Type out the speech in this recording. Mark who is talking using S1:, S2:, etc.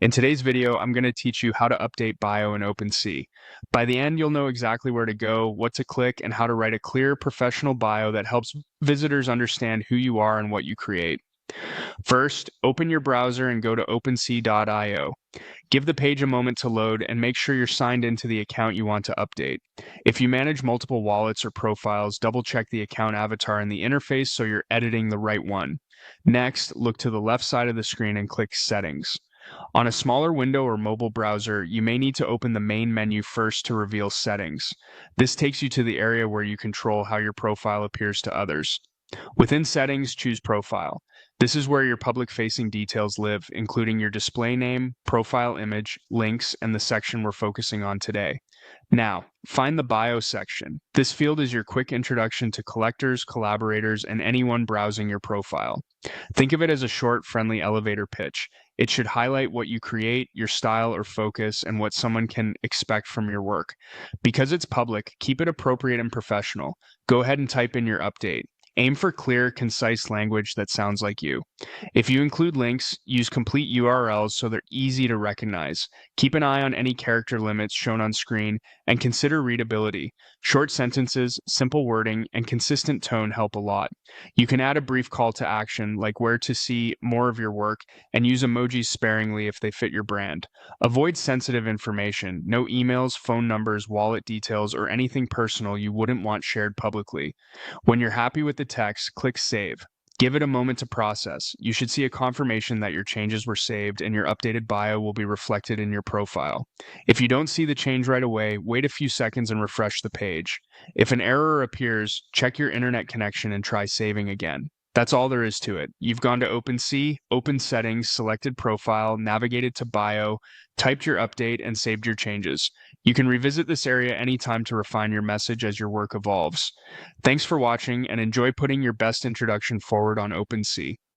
S1: In today's video, I'm going to teach you how to update bio in OpenSea. By the end, you'll know exactly where to go, what to click, and how to write a clear, professional bio that helps visitors understand who you are and what you create. First, open your browser and go to OpenSea.io. Give the page a moment to load and make sure you're signed into the account you want to update. If you manage multiple wallets or profiles, double-check the account avatar in the interface so you're editing the right one. Next, look to the left side of the screen and click Settings. On a smaller window or mobile browser, you may need to open the main menu first to reveal Settings. This takes you to the area where you control how your profile appears to others. Within Settings, choose Profile. This is where your public-facing details live, including your display name, profile image, links, and the section we're focusing on today. Now, find the Bio section. This field is your quick introduction to collectors, collaborators, and anyone browsing your profile. Think of it as a short, friendly elevator pitch. It should highlight what you create, your style or focus, and what someone can expect from your work. Because it's public, keep it appropriate and professional. Go ahead and type in your update. Aim for clear, concise language that sounds like you. If you include links, use complete URLs so they're easy to recognize. Keep an eye on any character limits shown on screen and consider readability. Short sentences, simple wording, and consistent tone help a lot. You can add a brief call to action like where to see more of your work and use emojis sparingly if they fit your brand. Avoid sensitive information, no emails, phone numbers, wallet details, or anything personal you wouldn't want shared publicly. When you're happy with the text, click Save. Give it a moment to process. You should see a confirmation that your changes were saved and your updated bio will be reflected in your profile. If you don't see the change right away, wait a few seconds and refresh the page. If an error appears, check your internet connection and try saving again. That's all there is to it. You've gone to OpenSea, opened settings, selected profile, navigated to bio, typed your update, and saved your changes. You can revisit this area anytime to refine your message as your work evolves. Thanks for watching and enjoy putting your best introduction forward on OpenSea.